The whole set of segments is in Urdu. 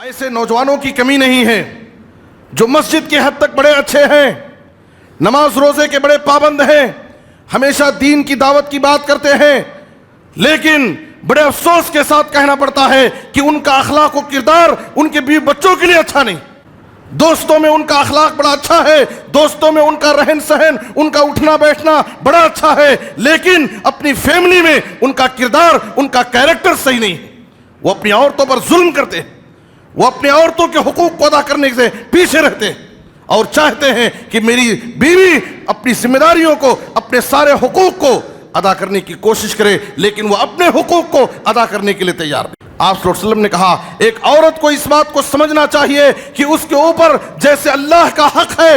ایسے نوجوانوں کی کمی نہیں ہے جو مسجد کی حد تک بڑے اچھے ہیں، نماز روزے کے بڑے پابند ہیں، ہمیشہ دین کی دعوت کی بات کرتے ہیں، لیکن بڑے افسوس کے ساتھ کہنا پڑتا ہے کہ ان کا اخلاق و کردار ان کے بیوی بچوں کے لیے اچھا نہیں۔ دوستوں میں ان کا اخلاق بڑا اچھا ہے، دوستوں میں ان کا رہن سہن، ان کا اٹھنا بیٹھنا بڑا اچھا ہے، لیکن اپنی فیملی میں ان کا کردار، ان کا کیریکٹر صحیح نہیں ہے۔ وہ اپنی عورتوں پر ظلم کرتے ہیں، وہ اپنی عورتوں کے حقوق کو ادا کرنے سے پیچھے رہتے ہیں اور چاہتے ہیں کہ میری بیوی اپنی ذمہ داریوں کو، اپنے سارے حقوق کو ادا کرنے کی کوشش کرے، لیکن وہ اپنے حقوق کو ادا کرنے کے لیے تیار نہیں۔ آپ صلی اللہ علیہ وسلم نے کہا ایک عورت کو اس بات کو سمجھنا چاہیے کہ اس کے اوپر جیسے اللہ کا حق ہے،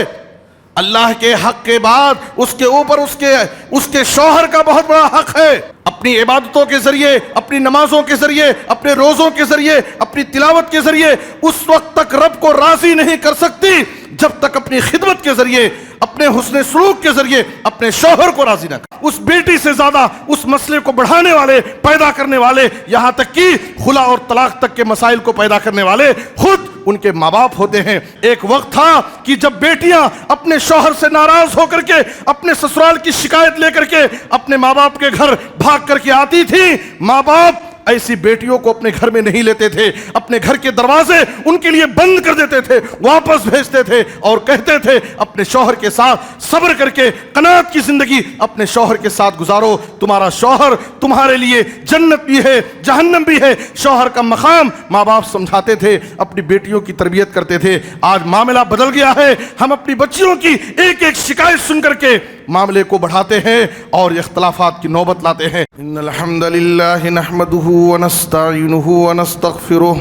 اللہ کے حق کے بعد اس کے اوپر اس کے شوہر کا بہت بڑا حق ہے۔ اپنی عبادتوں کے ذریعے، اپنی نمازوں کے ذریعے، اپنے روزوں کے ذریعے، اپنی تلاوت کے ذریعے اس وقت تک رب کو راضی نہیں کر سکتی جب تک اپنی خدمت کے ذریعے، اپنے حسن سلوک کے ذریعے اپنے شوہر کو راضی نہ کر۔ اس بیٹی سے زیادہ اس مسئلے کو بڑھانے والے، پیدا کرنے والے، یہاں تک کہ خلا اور طلاق تک کے مسائل کو پیدا کرنے والے خود ان کے ماں باپ ہوتے ہیں۔ ایک وقت تھا کہ جب بیٹیاں اپنے شوہر سے ناراض ہو کر کے، اپنے سسرال کی شکایت لے کر کے اپنے ماں باپ کے گھر بھاگ کر کے آتی تھی، ماں باپ ایسی بیٹیوں کو اپنے گھر میں نہیں لیتے تھے، اپنے گھر کے دروازے ان کے لیے بند کر دیتے تھے، واپس بھیجتے تھے اور کہتے تھے اپنے شوہر کے ساتھ صبر کر کے قناعت کی زندگی اپنے شوہر کے ساتھ گزارو، تمہارا شوہر تمہارے لیے جنت بھی ہے جہنم بھی ہے۔ شوہر کا مقام ماں باپ سمجھاتے تھے، اپنی بیٹیوں کی تربیت کرتے تھے۔ آج معاملہ بدل گیا ہے، ہم اپنی بچیوں کی ایک ایک شکایت سن کر کے معاملے کو بڑھاتے ہیں اور اختلافات کی نوبت لاتے ہیں۔ ان الحمد للہ نحمده ونستعینه ونستغفره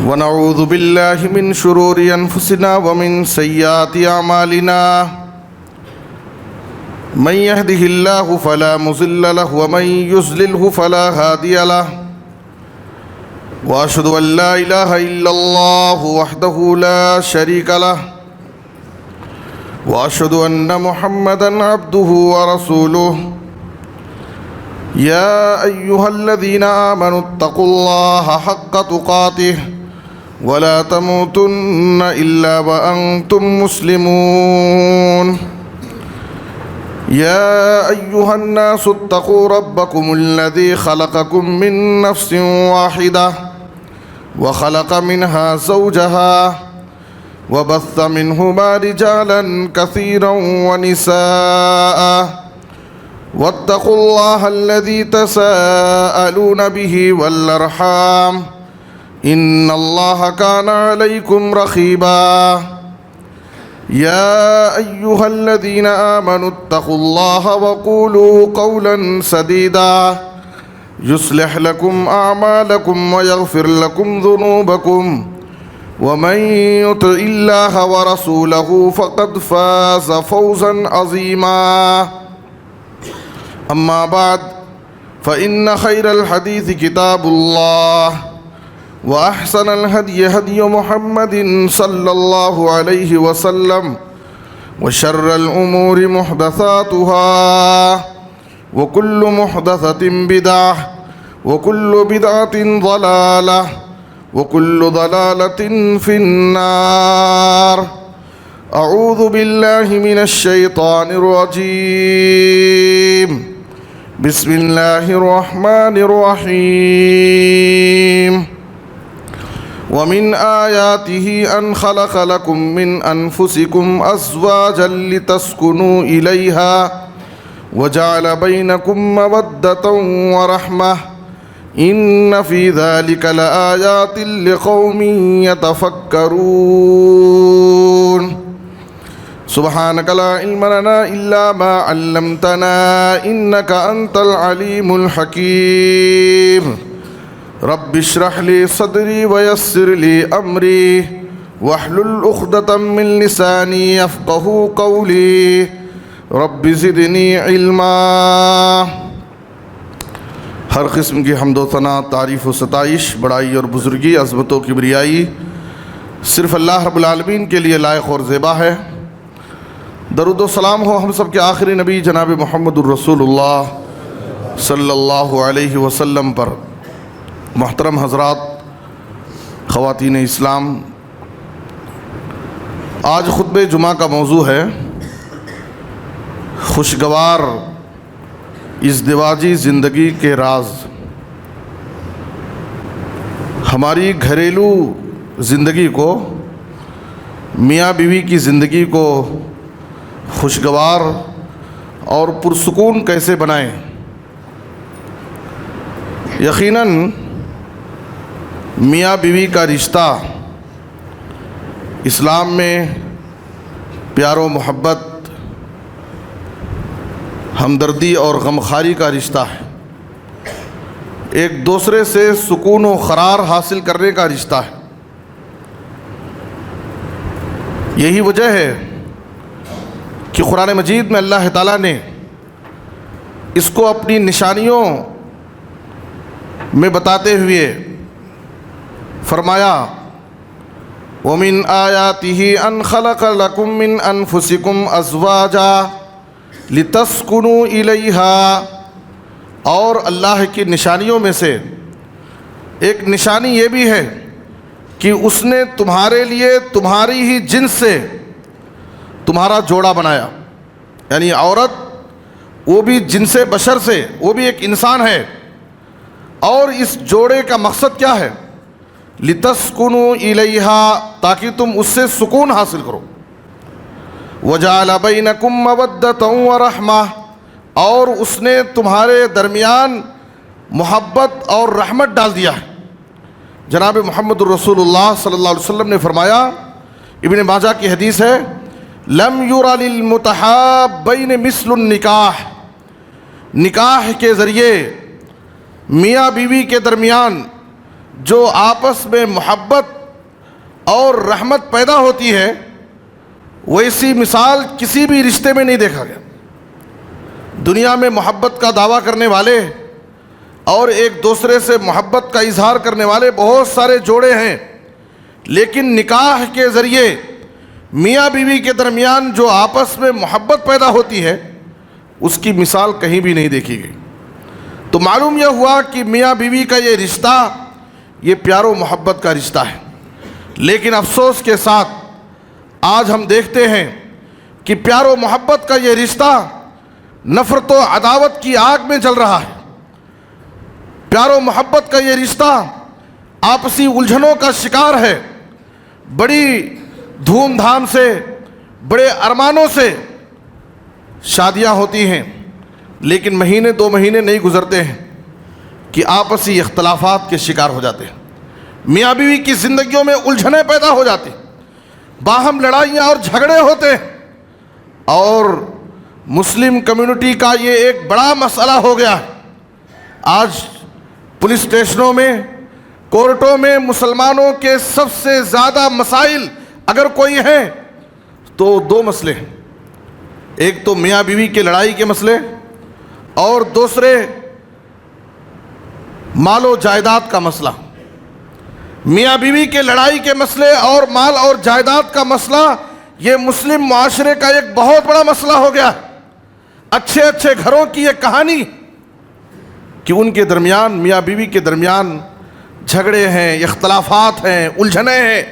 ونعوذ باللہ من شرور انفسنا ومن سیئات اعمالنا من يهده الله فلا مضل له ومن يضلل فلا هادي له واشهد ان لا اله الا الله وحده لا شريك له واشهد ان محمدا عبده ورسوله يا ايها الذين امنوا اتقوا الله حق تقاته ولا تموتن الا وانتم مسلمون يا ايها الناس اتقوا ربكم الذي خلقكم من نفس واحده وخلق منها زوجها وبث منهما رجالا كثيرا ونساء واتقوا الله الذي تساءلون به والارحام ان الله كان عليكم رقيبا يا ايها الذين امنوا اتقوا الله وقولوا قولا سديدا يصلح لكم اعمالكم ويغفر لكم ذنوبكم ومن يطع الله ورسوله فقد فاز فوزا عظيما اما بعد فان خير الحديث كتاب الله واحسن الهدي هدي محمد صلى الله عليه وسلم وشر الامور محدثاتها وكل محدثة بدعة وكل بدعة ضلالة وكل ضلالة في النار اعوذ باللہ من الشیطان الرجیم بسم اللہ الرحمن الرحیم ومن آیاته ان خلق لكم من انفسكم ازواجا لتسكنوا الیہا وجعل بینکم مودة ورحمة ان فی ذلک لآیات لقوم یتفکرون سبحانک لا علم لنا الا ما علمتنا انک انت العلیم الحکیم رب اشرح لی صدری ویسر لی امری واحلل عقدۃ من لسانی یفقہوا قولی رب زدنی علما۔ ہر قسم کی حمد و ثنا، تعریف و ستائش، بڑائی اور بزرگی، عظمت و کبریائی صرف اللہ رب العالمین کے لیے لائق اور زیبا ہے۔ درود و سلام ہو ہم سب کے آخری نبی جناب محمد الرسول اللہ صلی اللہ علیہ وسلم پر۔ محترم حضرات، خواتین اسلام، آج خطبہ جمعہ کا موضوع ہے خوشگوار ازدواجی زندگی کے راز۔ ہماری گھریلو زندگی کو، میاں بیوی کی زندگی کو خوشگوار اور پرسکون کیسے بنائیں۔ یقیناً میاں بیوی کا رشتہ اسلام میں پیار و محبت، ہمدردی اور غمخواری کا رشتہ ہے، ایک دوسرے سے سکون و قرار حاصل کرنے کا رشتہ ہے۔ یہی وجہ ہے کہ قرآن مجید میں اللہ تعالیٰ نے اس کو اپنی نشانیوں میں بتاتے ہوئے فرمایا وَمِنْ آيَاتِهِ أَنْ خَلَقَ لَكُم مِّنْ أَنفُسِكُمْ أَزْوَاجًا لِتَسْكُنُوا إِلَيْهَا، اور اللہ کی نشانیوں میں سے ایک نشانی یہ بھی ہے کہ اس نے تمہارے لیے تمہاری ہی جنس سے تمہارا جوڑا بنایا، یعنی عورت وہ بھی جنس بشر سے، وہ بھی ایک انسان ہے، اور اس جوڑے کا مقصد کیا ہے؟ لِتَسْكُنُوا إِلَيْهَا، تاکہ تم اس سے سکون حاصل کرو۔ وَجَعَلَ بَيْنَكُمْ مَوَدَّةً وَرَحْمَةً، اور اس نے تمہارے درمیان محبت اور رحمت ڈال دیا ہے۔ جناب محمد الرسول اللہ صلی اللہ علیہ وسلم نے فرمایا، ابن ماجہ کی حدیث ہے، لَمْ يُرَ لِلْمُتَحَابَّيْنِ مِثْلُ النِّكَاحِ، نکاح کے ذریعے میاں بیوی کے درمیان جو آپس میں محبت اور رحمت پیدا ہوتی ہے، ویسی مثال کسی بھی رشتے میں نہیں دیکھا گیا۔ دنیا میں محبت کا دعویٰ کرنے والے اور ایک دوسرے سے محبت کا اظہار کرنے والے بہت سارے جوڑے ہیں، لیکن نکاح کے ذریعے میاں بیوی کے درمیان جو آپس میں محبت پیدا ہوتی ہے، اس کی مثال کہیں بھی نہیں دیکھی گئی۔ تو معلوم یہ ہوا کہ میاں بیوی کا یہ رشتہ، یہ پیار و محبت کا رشتہ ہے۔ لیکن افسوس کے ساتھ آج ہم دیکھتے ہیں کہ پیار و محبت کا یہ رشتہ نفرت و عداوت کی آگ میں جل رہا ہے۔ پیار و محبت کا یہ رشتہ آپسی الجھنوں کا شکار ہے۔ بڑی دھوم دھام سے، بڑے ارمانوں سے شادیاں ہوتی ہیں، لیکن مہینے دو مہینے نہیں گزرتے ہیں کہ آپسی اختلافات کے شکار ہو جاتے ہیں، میاں بیوی کی زندگیوں میں الجھنیں پیدا ہو جاتی، باہم لڑائیاں اور جھگڑے ہوتے ہیں، اور مسلم کمیونٹی کا یہ ایک بڑا مسئلہ ہو گیا ہے۔ آج پولیس اسٹیشنوں میں، کورٹوں میں مسلمانوں کے سب سے زیادہ مسائل اگر کوئی ہیں تو دو مسئلے ہیں، ایک تو میاں بیوی کے لڑائی کے مسئلے، اور دوسرے مال و جائیداد کا مسئلہ۔ میاں بیوی کے لڑائی کے مسئلے اور مال اور جائیداد کا مسئلہ یہ مسلم معاشرے کا ایک بہت بڑا مسئلہ ہو گیا ہے۔ اچھے اچھے گھروں کی یہ کہانی کہ ان کے درمیان، میاں بیوی کے درمیان جھگڑے ہیں، اختلافات ہیں، الجھنیں ہیں،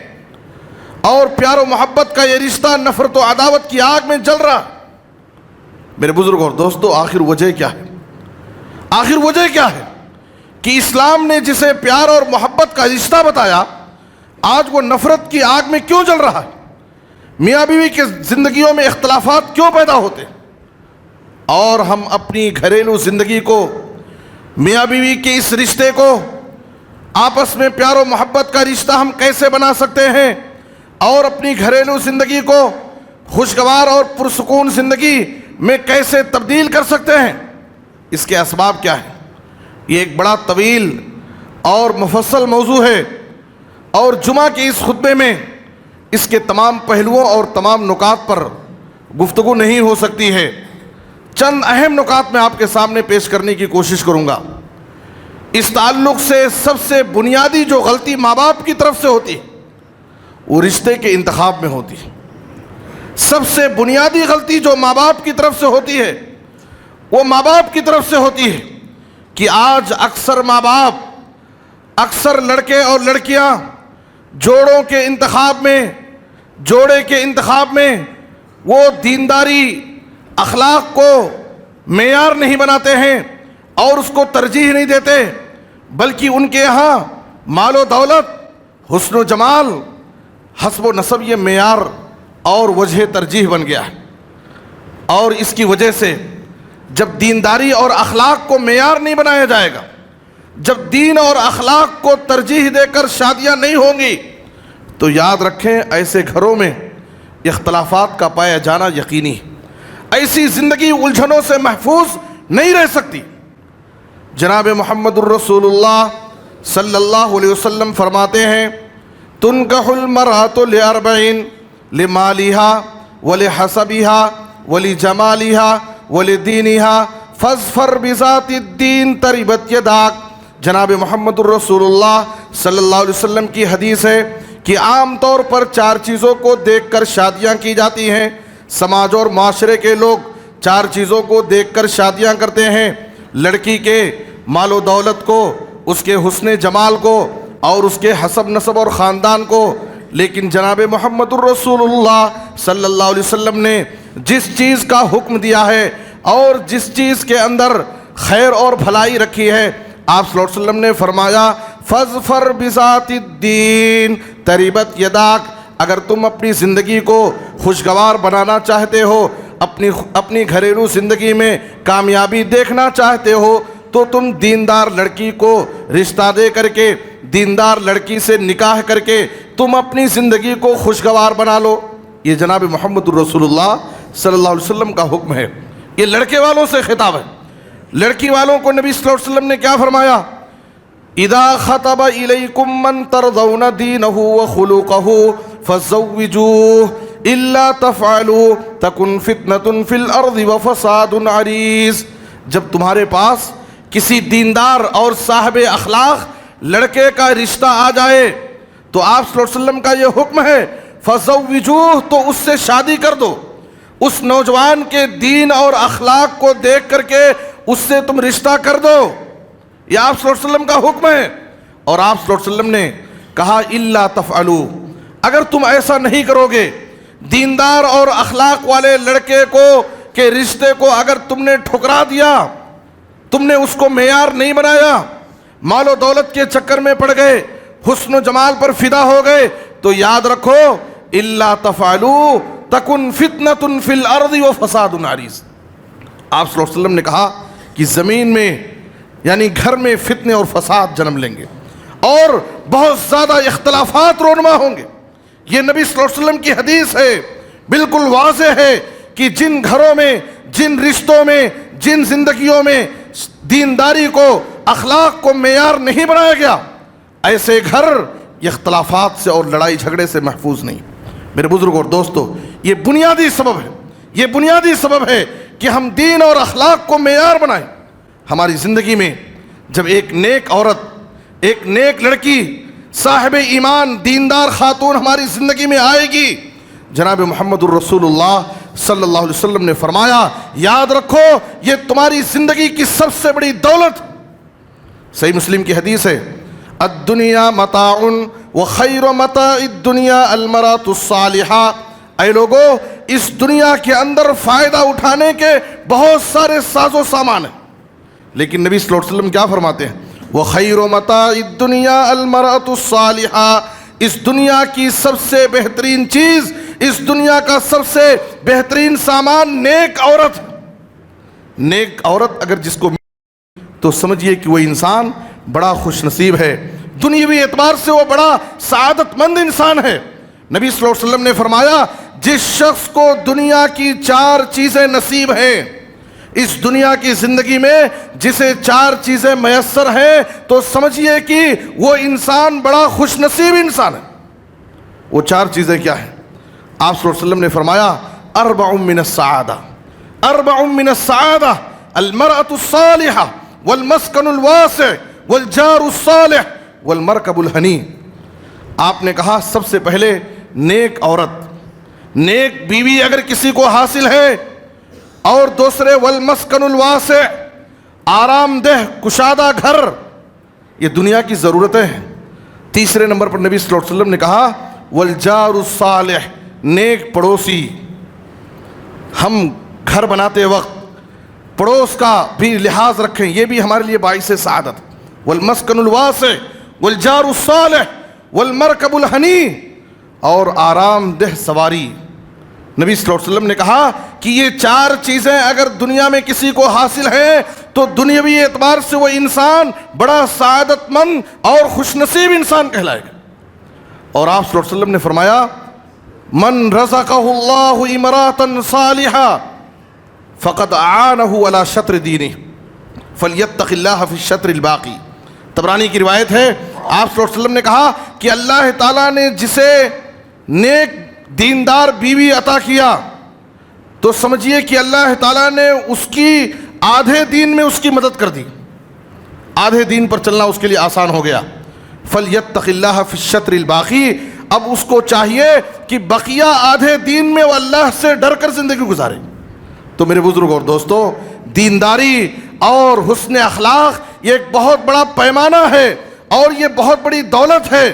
اور پیار و محبت کا یہ رشتہ نفرت و عداوت کی آگ میں جل رہا۔ میرے بزرگ اور دوستو، آخر وجہ کیا ہے؟ آخر وجہ کیا ہے کہ اسلام نے جسے پیار اور محبت کا رشتہ بتایا، آج وہ نفرت کی آگ میں کیوں جل رہا ہے؟ میاں بیوی کے زندگیوں میں اختلافات کیوں پیدا ہوتے ہیں؟ اور ہم اپنی گھریلو زندگی کو، میاں بیوی کے اس رشتے کو، آپس میں پیار و محبت کا رشتہ ہم کیسے بنا سکتے ہیں اور اپنی گھریلو زندگی کو خوشگوار اور پرسکون زندگی میں کیسے تبدیل کر سکتے ہیں؟ اس کے اسباب کیا ہیں؟ یہ ایک بڑا طویل اور مفصل موضوع ہے، اور جمعہ کے اس خطبے میں اس کے تمام پہلوؤں اور تمام نکات پر گفتگو نہیں ہو سکتی ہے۔ چند اہم نکات میں آپ کے سامنے پیش کرنے کی کوشش کروں گا۔ اس تعلق سے سب سے بنیادی جو غلطی ماں باپ کی طرف سے ہوتی ہے، وہ رشتے کے انتخاب میں ہوتی ہے۔ سب سے بنیادی غلطی جو ماں باپ کی طرف سے ہوتی ہے، وہ ماں باپ کی طرف سے ہوتی ہے کہ آج اکثر ماں باپ، اکثر لڑکے اور لڑکیاں جوڑے کے انتخاب میں وہ دینداری اخلاق کو معیار نہیں بناتے ہیں اور اس کو ترجیح نہیں دیتے، بلکہ ان کے یہاں مال و دولت، حسن و جمال، حسب و نسب یہ معیار اور وجہ ترجیح بن گیا ہے۔ اور اس کی وجہ سے جب دینداری اور اخلاق کو معیار نہیں بنایا جائے گا، جب دین اور اخلاق کو ترجیح دے کر شادیاں نہیں ہوں گی، تو یاد رکھیں ایسے گھروں میں اختلافات کا پایا جانا یقینی ہے۔ ایسی زندگی الجھنوں سے محفوظ نہیں رہ سکتی۔ جناب محمد الرسول اللہ صلی اللہ علیہ وسلم فرماتے ہیں تنکح المرأة لأربعین لمالها ولحسبها ولجمالها ولدینها فاظفر بذات الدین تربت یداک۔ جناب محمد الرسول اللہ صلی اللہ علیہ وسلم کی حدیث ہے کہ عام طور پر 4 چیزوں کو دیکھ کر شادیاں کی جاتی ہیں۔ سماج اور معاشرے کے لوگ 4 چیزوں کو دیکھ کر شادیاں کرتے ہیں، لڑکی کے مال و دولت کو، اس کے حسن جمال کو اور اس کے حسب نسب اور خاندان کو۔ لیکن جناب محمد الرسول اللہ صلی اللہ علیہ وسلم نے جس چیز کا حکم دیا ہے اور جس چیز کے اندر خیر اور بھلائی رکھی ہے، آپ صلی اللہ علیہ وسلم نے فرمایا فَاظْفَرْ بِذَاتِ الدِّينِ تَرِبَتْ يَدَاكَ۔ اگر تم اپنی زندگی کو خوشگوار بنانا چاہتے ہو، اپنی گھریلو زندگی میں کامیابی دیکھنا چاہتے ہو، تو تم دیندار لڑکی کو رشتہ دے کر کے، دیندار لڑکی سے نکاح کر کے تم اپنی زندگی کو خوشگوار بنا لو۔ یہ جناب محمد الرسول اللہ صلی اللہ علیہ وسلم کا حکم ہے۔ یہ لڑکے والوں سے خطاب ہے۔ لڑکی والوں کو نبی صلی اللہ علیہ وسلم نے کیا فرمایا؟ اذا خطب الیکم من ترضون دینہ وخلقہ فزوجوہ الا تفعلوا تکن فتنۃ فی الارض وفساد عریض۔ جب تمہارے پاس کسی دیندار اور صاحب اخلاق لڑکے کا رشتہ آ جائے تو آپ صلی اللہ علیہ وسلم کا یہ حکم ہے فزوجوہ، تو اس سے شادی کر دو۔ اس نوجوان کے دین اور اخلاق کو دیکھ کر کے اس سے تم رشتہ کر دو۔ یہ آپ صلی اللہ علیہ وسلم کا حکم ہے۔ اور آپ صلی اللہ علیہ وسلم نے کہا الا تفعلوا، اگر تم ایسا نہیں کرو گے، دیندار اور اخلاق والے لڑکے کو کے رشتے کو اگر تم نے ٹھکرا دیا، تم نے اس کو معیار نہیں بنایا، مال و دولت کے چکر میں پڑ گئے، حسن و جمال پر فدا ہو گئے، تو یاد رکھو الا تفعلوا تکن فتنۃ فی الارض وفساد عریض۔ آپ صلی اللہ علیہ وسلم نے کہا کہ زمین میں یعنی گھر میں فتنے اور فساد جنم لیں گے اور بہت زیادہ اختلافات رونما ہوں گے۔ یہ نبی صلی اللہ علیہ وسلم کی حدیث ہے، بالکل واضح ہے کہ جن گھروں میں، جن رشتوں میں، جن زندگیوں میں دینداری کو، اخلاق کو معیار نہیں بنایا گیا، ایسے گھر اختلافات سے اور لڑائی جھگڑے سے محفوظ نہیں۔ میرے بزرگوں اور دوستو، یہ بنیادی سبب ہے، یہ بنیادی سبب ہے کہ ہم دین اور اخلاق کو معیار بنائیں۔ ہماری زندگی میں جب ایک نیک عورت، ایک نیک لڑکی، صاحب ایمان، دیندار خاتون ہماری زندگی میں آئے گی، جناب محمد الرسول اللہ صلی اللہ علیہ وسلم نے فرمایا یاد رکھو یہ تمہاری زندگی کی سب سے بڑی دولت۔ صحیح مسلم کی حدیث ہے الدنیا متاع وخیر متاع الدنیا المرأة الصالحہ۔ اے لوگو، اس دنیا کے اندر فائدہ اٹھانے کے بہت سارے ساز و سامان ہیں، لیکن نبی صلی اللہ علیہ وسلم کیا فرماتے ہیں؟ وَخَيْرُ مَتَاعِ الدُّنْيَا الْمَرْأَةُ الصَّالِحَةُ۔ اس دنیا کی سب سے بہترین چیز، اس دنیا کا سب سے بہترین سامان نیک عورت۔ نیک عورت اگر جس کو تو سمجھیے کہ وہ انسان بڑا خوش نصیب ہے، دنیاوی اعتبار سے وہ بڑا سعادت مند انسان ہے۔ نبی صلی اللہ علیہ وسلم نے فرمایا جس شخص کو دنیا کی 4 چیزیں نصیب ہیں، اس دنیا کی زندگی میں جسے 4 چیزیں میسر ہیں، تو سمجھیے کہ وہ انسان بڑا خوش نصیب انسان ہے۔ وہ 4 چیزیں کیا ہیں؟ آپ صلی اللہ علیہ وسلم نے فرمایا اربع من السعادہ، اربع من السعادہ المرأة الصالحہ والمسکن الواسع والجار الصالح والمرکب الحنی۔ آپ نے کہا سب سے پہلے نیک عورت، نیک بیوی اگر کسی کو حاصل ہے، اور دوسرے والمسکن الواسع، آرام دہ کشادہ گھر۔ یہ دنیا کی ضرورتیں ہیں، تیسرے نمبر پر نبی صلی اللہ علیہ وسلم نے کہا والجار الصالح، نیک پڑوسی. ہم گھر بناتے وقت پڑوس کا بھی لحاظ رکھیں، یہ بھی ہمارے لیے باعث سعادت. والمسکن الواسع والجار الصالح والمرکب الحنی، اور آرام دہ سواری. نبی صلی اللہ علیہ وسلم نے کہا کہ یہ 4 چیزیں اگر دنیا میں کسی کو حاصل ہیں تو دنیاوی اعتبار سے وہ انسان بڑا سعادت مند اور خوش نصیب انسان کہلائے گا. اور آپ صلی اللہ علیہ وسلم نے فرمایا من رزقہ اللہ امراۃ صالحہ فقد اعانہ علی شطر دینہ فلیتق اللہ فی الشطر الباقی. طبرانی کی روایت ہے، آپ صلی اللہ علیہ وسلم نے کہا کہ اللہ تعالیٰ نے جسے نیک دیندار بیوی عطا کیا تو سمجھیے کہ اللہ تعالیٰ نے اس کی آدھے دین میں اس کی مدد کر دی، آدھے دین پر چلنا اس کے لیے آسان ہو گیا. فَلْيَتَّقِ اللَّهَ فِي الشَّطْرِ الْبَاقِي، اب اس کو چاہیے کہ بقیہ آدھے دین میں وہ اللہ سے ڈر کر زندگی گزارے. تو میرے بزرگ اور دوستو، دینداری اور حسن اخلاق یہ ایک بہت بڑا پیمانہ ہے اور یہ بہت بڑی دولت ہے.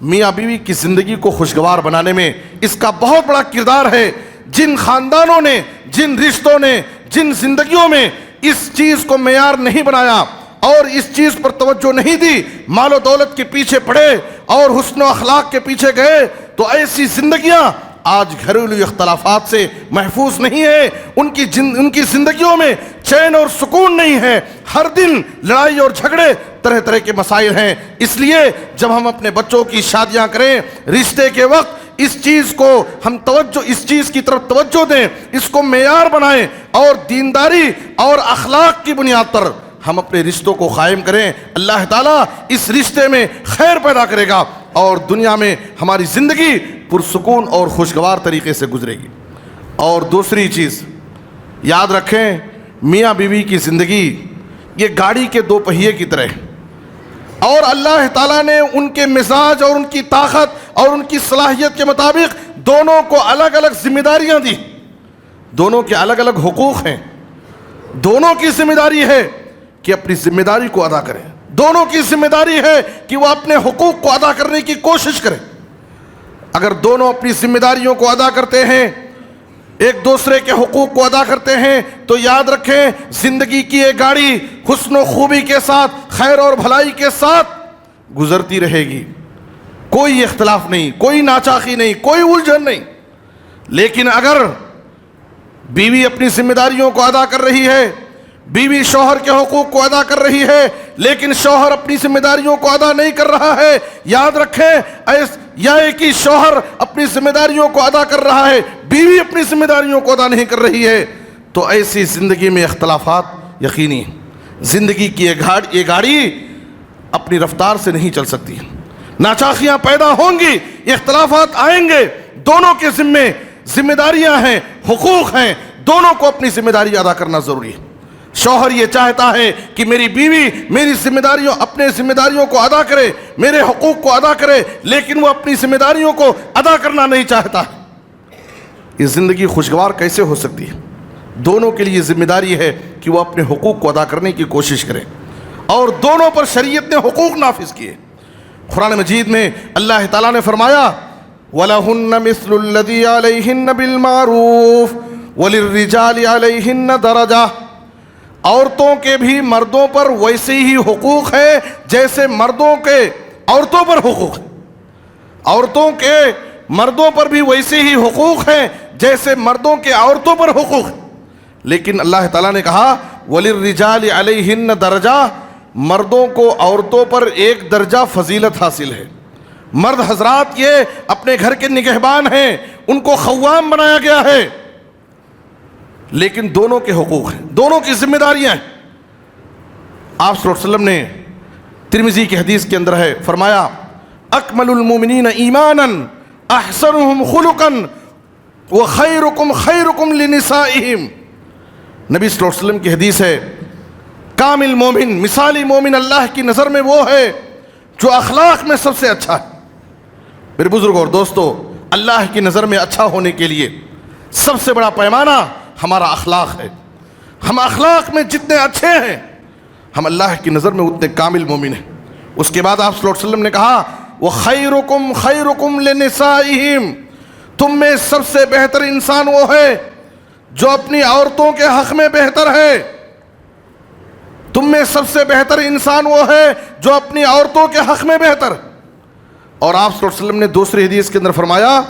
میاں بیوی کی زندگی کو خوشگوار بنانے میں اس کا بہت بڑا کردار ہے. جن خاندانوں نے، جن رشتوں نے، جن زندگیوں میں اس چیز کو معیار نہیں بنایا اور اس چیز پر توجہ نہیں دی، مال و دولت کے پیچھے پڑے اور حسن و اخلاق کے پیچھے گئے، تو ایسی زندگیاں آج گھریلو اختلافات سے محفوظ نہیں ہے. ان کی زندگیوں میں چین اور سکون نہیں ہے. ہر دن لڑائی اور جھگڑے، طرح طرح کے مسائل ہیں. اس لیے جب ہم اپنے بچوں کی شادیاں کریں، رشتے کے وقت اس چیز کو ہم اس چیز کی طرف توجہ دیں، اس کو معیار بنائیں اور دینداری اور اخلاق کی بنیاد پر ہم اپنے رشتوں کو قائم کریں. اللہ تعالیٰ اس رشتے میں خیر پیدا کرے گا اور دنیا میں ہماری زندگی پرسکون اور خوشگوار طریقے سے گزرے گی. اور دوسری چیز یاد رکھیں، میاں بیوی کی زندگی یہ گاڑی کے 2 پہیے کی طرح ہے، اور اللہ تعالیٰ نے ان کے مزاج اور ان کی طاقت اور ان کی صلاحیت کے مطابق دونوں کو الگ الگ ذمہ داریاں دی. دونوں کے الگ الگ حقوق ہیں. دونوں کی ذمہ داری ہے کہ اپنی ذمہ داری کو ادا کریں. دونوں کی ذمہ داری ہے کہ وہ اپنے حقوق کو ادا کرنے کی کوشش کریں. اگر دونوں اپنی ذمہ داریوں کو ادا کرتے ہیں، ایک دوسرے کے حقوق کو ادا کرتے ہیں، تو یاد رکھیں زندگی کی یہ گاڑی حسن و خوبی کے ساتھ، خیر اور بھلائی کے ساتھ گزرتی رہے گی. کوئی اختلاف نہیں، کوئی ناچاقی نہیں، کوئی الجھن نہیں. لیکن اگر بیوی اپنی ذمہ داریوں کو ادا کر رہی ہے، بیوی شوہر کے حقوق کو ادا کر رہی ہے، لیکن شوہر اپنی ذمہ داریوں کو ادا نہیں کر رہا ہے، یاد رکھیں یا ایک ہی شوہر اپنی ذمہ داریوں کو ادا کر رہا ہے، بیوی اپنی ذمہ داریوں کو ادا نہیں کر رہی ہے، تو ایسی زندگی میں اختلافات یقینی ہیں. زندگی کی یہ گاڑی اپنی رفتار سے نہیں چل سکتی. ناچاخیاں پیدا ہوں گی، اختلافات آئیں گے. دونوں کے ذمہ داریاں ہیں، حقوق ہیں، دونوں کو اپنی ذمہ داری ادا کرنا ضروری ہے. شوہر یہ چاہتا ہے کہ میری بیوی میری اپنے ذمہ داریوں کو ادا کرے، میرے حقوق کو ادا کرے، لیکن وہ اپنی ذمہ داریوں کو ادا کرنا نہیں چاہتا. یہ زندگی خوشگوار کیسے ہو سکتی ہے؟ دونوں کے لیے ذمہ داری ہے کہ وہ اپنے حقوق کو ادا کرنے کی کوشش کریں، اور دونوں پر شریعت نے حقوق نافذ کیے. قرآن مجید میں اللہ تعالیٰ نے فرمایا وَلَهُنَّ مِثْلُ الَّذِي عَلَيْهِنَّ بِالْمَعْرُوفِ وَلِلرِّجَالِ عَلَيْهِنَّ دَرَجَةٌ، عورتوں کے بھی مردوں پر ویسے ہی حقوق ہے جیسے مردوں کے عورتوں پر حقوق ہے. عورتوں کے مردوں پر بھی ویسے ہی حقوق ہیں جیسے مردوں کے عورتوں پر حقوق ہے. لیکن اللہ تعالیٰ نے کہا وَلِلرِّجَالِ عَلَيْهِنَّ دَرَجَةٌ، مردوں کو عورتوں پر ایک درجہ فضیلت حاصل ہے. مرد حضرات یہ اپنے گھر کے نگہبان ہیں، ان کو خوام بنایا گیا ہے، لیکن دونوں کے حقوق ہیں، دونوں کی ذمہ داریاں ہیں. آپ صلی اللہ علیہ وسلم نے ترمذی کی حدیث کے اندر ہے فرمایا اکمل المومنین ایمانا احسنهم خلقا وخیرکم خیرکم لنسائہم. نبی صلی اللہ علیہ وسلم کی حدیث ہے کامل مومن، مثالی مومن اللہ کی نظر میں وہ ہے جو اخلاق میں سب سے اچھا ہے. میرے بزرگوں اور دوستو، اللہ کی نظر میں اچھا ہونے کے لیے سب سے بڑا پیمانہ ہمارا اخلاق ہے. ہم اخلاق میں جتنے اچھے ہیں، ہم اللہ کی نظر میں اتنے کامل مومن ہیں. اس کے بعد آپ صلی اللہ علیہ وسلم نے کہا وَخَيْرُكُمْ خَيْرُكُمْ لِنِسَائِهِمْ، تم میں سب سے بہتر انسان وہ ہے جو اپنی عورتوں کے حق میں بہتر ہے. تم میں سب سے بہتر انسان وہ ہے جو اپنی عورتوں کے حق میں بہتر. اور آپ صلی اللہ علیہ وسلم نے دوسری حدیث کے اندر فرمایا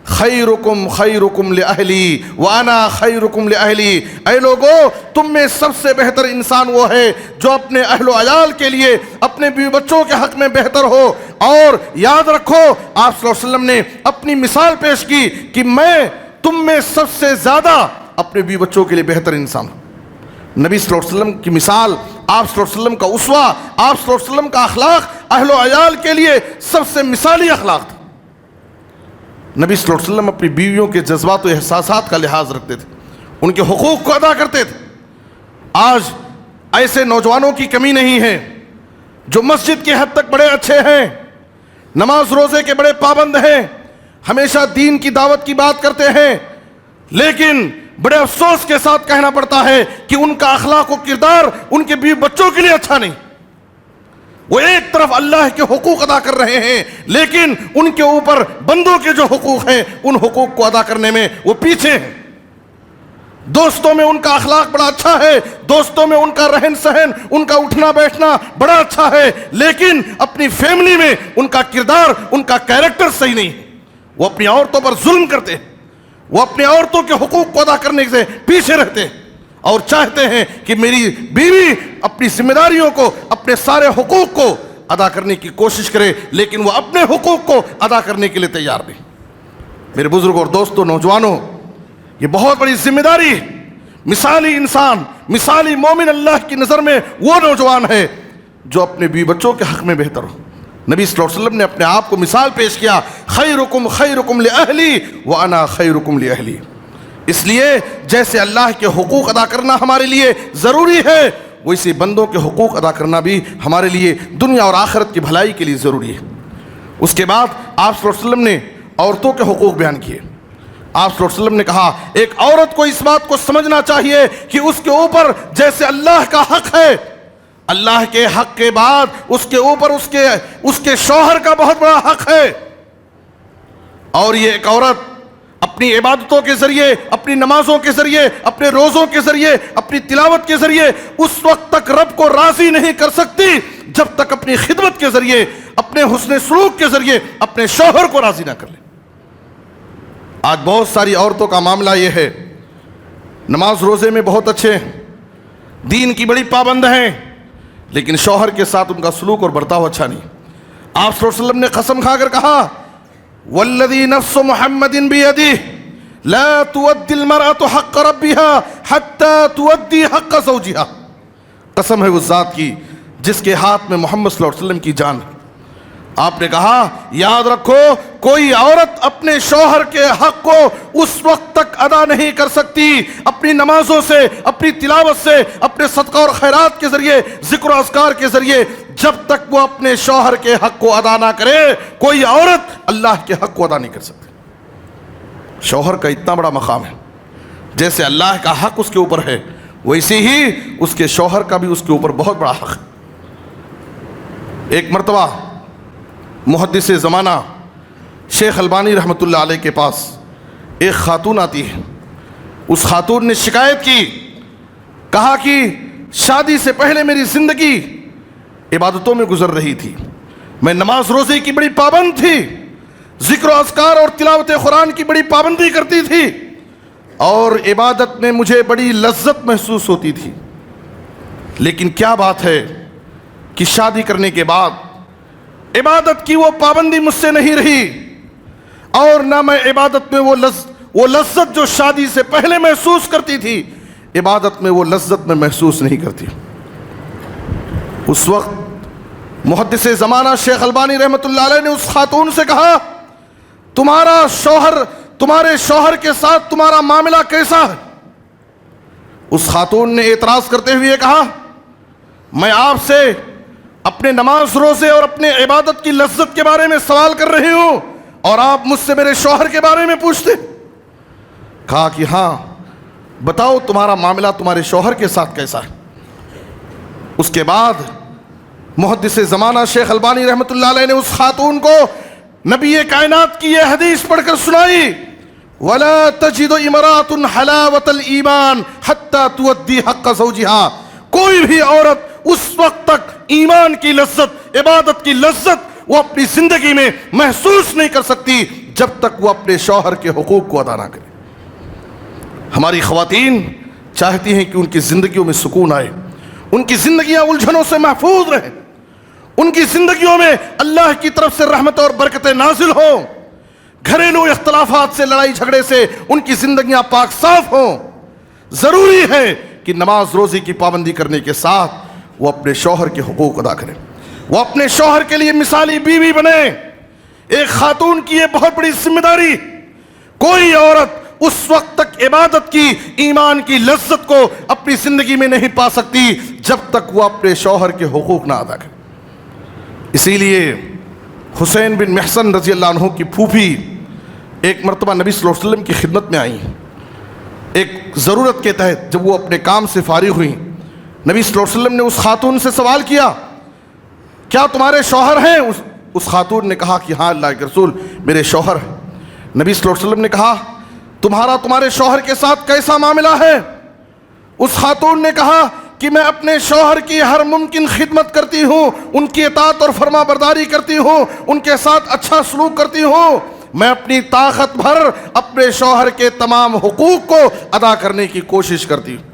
خیرکم خیرکم لأہلی وانا خیرکم لأہلی، اے لوگو تم میں سب سے بہتر انسان وہ ہے جو اپنے اہل و عیال کے لیے اپنے بیوی بچوں کے حق میں بہتر ہو. اور یاد رکھو آپ صلی اللہ علیہ وسلم نے اپنی مثال پیش کی کہ میں تم میں سب سے زیادہ اپنے بیوی بچوں کے لیے بہتر انسان ہوں. نبی صلی اللہ علیہ وسلم کی مثال، آپ صلی اللہ علیہ وسلم کا اسوہ، آپ صلی اللہ علیہ وسلم کا اخلاق اہل و عیال کے لیے سب سے مثالی اخلاق تھا. نبی صلی اللہ علیہ وسلم اپنی بیویوں کے جذبات و احساسات کا لحاظ رکھتے تھے، ان کے حقوق کو ادا کرتے تھے. آج ایسے نوجوانوں کی کمی نہیں ہے جو مسجد کی حد تک بڑے اچھے ہیں، نماز روزے کے بڑے پابند ہیں، ہمیشہ دین کی دعوت کی بات کرتے ہیں، لیکن بڑے افسوس کے ساتھ کہنا پڑتا ہے کہ ان کا اخلاق و کردار ان کے بیوی بچوں کے لیے اچھا نہیں. وہ ایک طرف اللہ کے حقوق ادا کر رہے ہیں لیکن ان کے اوپر بندوں کے جو حقوق ہیں ان حقوق کو ادا کرنے میں وہ پیچھے ہیں. دوستوں میں ان کا اخلاق بڑا اچھا ہے، دوستوں میں ان کا رہن سہن، ان کا اٹھنا بیٹھنا بڑا اچھا ہے، لیکن اپنی فیملی میں ان کا کردار، ان کا کیریکٹر صحیح نہیں ہے. وہ اپنی عورتوں پر ظلم کرتے ہیں، وہ اپنی عورتوں کے حقوق کو ادا کرنے سے پیچھے رہتے ہیں اور چاہتے ہیں کہ میری بیوی اپنی ذمہ داریوں کو، اپنے سارے حقوق کو ادا کرنے کی کوشش کرے، لیکن وہ اپنے حقوق کو ادا کرنے کے لیے تیار نہیں. میرے بزرگوں اور دوستوں، نوجوانوں، یہ بہت بڑی ذمہ داری ہے. مثالی انسان، مثالی مومن اللہ کی نظر میں وہ نوجوان ہے جو اپنے بیوی بچوں کے حق میں بہتر ہو. نبی صلی اللہ علیہ وسلم نے اپنے آپ کو مثال پیش کیا خیرکم خیرکم لأہلی وانا خیرکم لأہلی. اس لیے جیسے اللہ کے حقوق ادا کرنا ہمارے لیے ضروری ہے، ویسے بندوں کے حقوق ادا کرنا بھی ہمارے لیے دنیا اور آخرت کی بھلائی کے لیے ضروری ہے. اس کے بعد آپ صلی اللہ علیہ وسلم نے عورتوں کے حقوق بیان کیے. آپ صلی اللہ علیہ وسلم نے کہا ایک عورت کو اس بات کو سمجھنا چاہیے کہ اس کے اوپر جیسے اللہ کا حق ہے، اللہ کے حق کے بعد اس کے اوپر اس کے شوہر کا بہت بڑا حق ہے. اور یہ ایک عورت اپنی عبادتوں کے ذریعے، اپنی نمازوں کے ذریعے، اپنے روزوں کے ذریعے، اپنی تلاوت کے ذریعے اس وقت تک رب کو راضی نہیں کر سکتی جب تک اپنی خدمت کے ذریعے، اپنے حسن سلوک کے ذریعے اپنے شوہر کو راضی نہ کر لے. آج بہت ساری عورتوں کا معاملہ یہ ہے، نماز روزے میں بہت اچھے ہیں، دین کی بڑی پابند ہیں، لیکن شوہر کے ساتھ ان کا سلوک اور برتاؤ اچھا نہیں. آپ صلی اللہ علیہ وسلم نے قسم کھا کر کہا والذی نفس محمد بیدہ لا تؤدی المرأة حق ربها حتی تؤدی حق زوجها. قسم ہے اس ذات کی جس کے ہاتھ میں محمد صلی اللہ علیہ وسلم کی جان ہے. آپ نے کہا یاد رکھو کوئی عورت اپنے شوہر کے حق کو اس وقت تک ادا نہیں کر سکتی اپنی نمازوں سے، اپنی تلاوت سے، اپنے صدقہ اور خیرات کے ذریعے، ذکر و اذکار کے ذریعے، جب تک وہ اپنے شوہر کے حق کو ادا نہ کرے کوئی عورت اللہ کے حق کو ادا نہیں کر سکتی. شوہر کا اتنا بڑا مقام ہے، جیسے اللہ کا حق اس کے اوپر ہے ویسے ہی اس کے شوہر کا بھی اس کے اوپر بہت بڑا حق ہے. ایک مرتبہ محدث زمانہ شیخ البانی رحمۃ اللہ علیہ کے پاس ایک خاتون آتی ہے. اس خاتون نے شکایت کی، کہا کہ شادی سے پہلے میری زندگی عبادتوں میں گزر رہی تھی، میں نماز روزے کی بڑی پابند تھی، ذکر و اذکار اور تلاوت قرآن کی بڑی پابندی کرتی تھی، اور عبادت میں مجھے بڑی لذت محسوس ہوتی تھی. لیکن کیا بات ہے کہ شادی کرنے کے بعد عبادت کی وہ پابندی مجھ سے نہیں رہی، اور نہ میں عبادت میں وہ لذت جو شادی سے پہلے محسوس کرتی تھی عبادت میں وہ لذت میں محسوس نہیں کرتی. اس وقت محدث زمانہ شیخ البانی رحمۃ اللہ علیہ نے اس خاتون سے کہا تمہارے شوہر کے ساتھ تمہارا معاملہ کیسا ہے؟ اس خاتون نے اعتراض کرتے ہوئے کہا میں آپ سے اپنے نماز روزے اور اپنے عبادت کی لذت کے بارے میں سوال کر رہی ہوں اور آپ مجھ سے میرے شوہر کے بارے میں پوچھتے. کہا کہ ہاں بتاؤ تمہارا معاملہ تمہارے شوہر کے ساتھ کیسا ہے. اس کے بعد محدث زمانہ شیخ البانی رحمۃ اللہ علیہ نے اس خاتون کو نبی کائنات کی یہ حدیث پڑھ کر سنائی، وَلَا تَجِدُ امْرَأَةٌ حَلَاوَةَ الْإِيمَانِ حَتَّى تُؤَدِّي حَقَّ زَوْجِهَا۔ کوئی بھی عورت اس وقت تک ایمان کی لذت، عبادت کی لذت وہ اپنی زندگی میں محسوس نہیں کر سکتی جب تک وہ اپنے شوہر کے حقوق کو ادا نہ کرے۔ ہماری خواتین چاہتی ہیں کہ ان کی زندگیوں میں سکون آئے، ان کی زندگیاں الجھنوں سے محفوظ رہیں، ان کی زندگیوں میں اللہ کی طرف سے رحمت اور برکتیں نازل ہوں، گھریلو اختلافات سے، لڑائی جھگڑے سے ان کی زندگیاں پاک صاف ہوں۔ ضروری ہے کہ نماز روزی کی پابندی کرنے کے ساتھ وہ اپنے شوہر کے حقوق ادا کریں، وہ اپنے شوہر کے لیے مثالی بیوی بنے۔ ایک خاتون کی یہ بہت بڑی ذمہ داری، کوئی عورت اس وقت تک عبادت کی، ایمان کی لذت کو اپنی زندگی میں نہیں پا سکتی جب تک وہ اپنے شوہر کے حقوق نہ ادا کرے۔ اسی لیے حسین بن محسن رضی اللہ عنہ کی پھوپھی ایک مرتبہ نبی صلی اللہ علیہ وسلم کی خدمت میں آئیں، ایک ضرورت کے تحت جب وہ اپنے کام سے فارغ ہوئیں، نبی صلی اللہ علیہ وسلم نے اس خاتون سے سوال کیا، کیا تمہارے شوہر ہیں؟ اس خاتون نے کہا کہ ہاں اللہ کے رسول میرے شوہر ہیں۔ نبی صلی اللہ علیہ وسلم نے کہا تمہارے شوہر کے ساتھ کیسا معاملہ ہے؟ اس خاتون نے کہا کہ میں اپنے شوہر کی ہر ممکن خدمت کرتی ہوں، ان کی اطاعت اور فرما برداری کرتی ہوں، ان کے ساتھ اچھا سلوک کرتی ہوں، میں اپنی طاقت بھر اپنے شوہر کے تمام حقوق کو ادا کرنے کی کوشش کرتی ہوں۔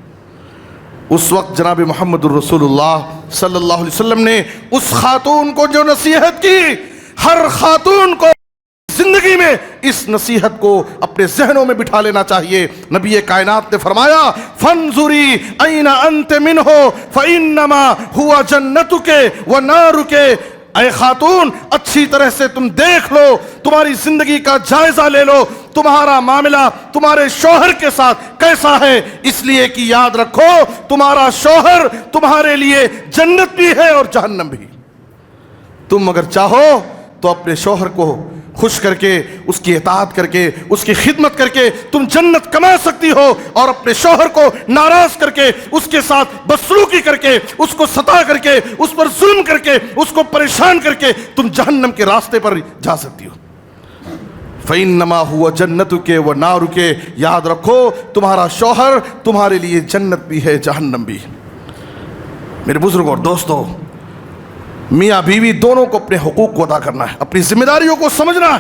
اس وقت جناب محمد الرسول اللہ صلی اللہ علیہ وسلم نے اس خاتون کو جو نصیحت کی، ہر خاتون کو زندگی میں اس نصیحت کو اپنے ذہنوں میں بٹھا لینا چاہیے۔ نبی کائنات نے فرمایا فانظری این انت منہ فانما هو جنتک ونارک۔ اے خاتون اچھی طرح سے تم دیکھ لو، تمہاری زندگی کا جائزہ لے لو، تمہارا معاملہ تمہارے شوہر کے ساتھ کیسا ہے، اس لیے کہ یاد رکھو تمہارا شوہر تمہارے لیے جنت بھی ہے اور جہنم بھی۔ تم اگر چاہو تو اپنے شوہر کو خوش کر کے، اس کی اطاعت کر کے، اس کی خدمت کر کے تم جنت کما سکتی ہو، اور اپنے شوہر کو ناراض کر کے، اس کے ساتھ بدسلوکی کر کے، اس کو ستا کر کے، اس پر ظلم کر کے، اس کو پریشان کر کے تم جہنم کے راستے پر جا سکتی ہو۔ فَإِنَّمَا هُوَ جَنَّتُكَ وَنَارُكَ۔ یاد رکھو تمہارا شوہر تمہارے لیے جنت بھی ہے، جہنم بھی۔ میرے بزرگوں اور دوستو، میاں بیوی دونوں کو اپنے حقوق کو ادا کرنا ہے، اپنی ذمہ داریوں کو سمجھنا ہے،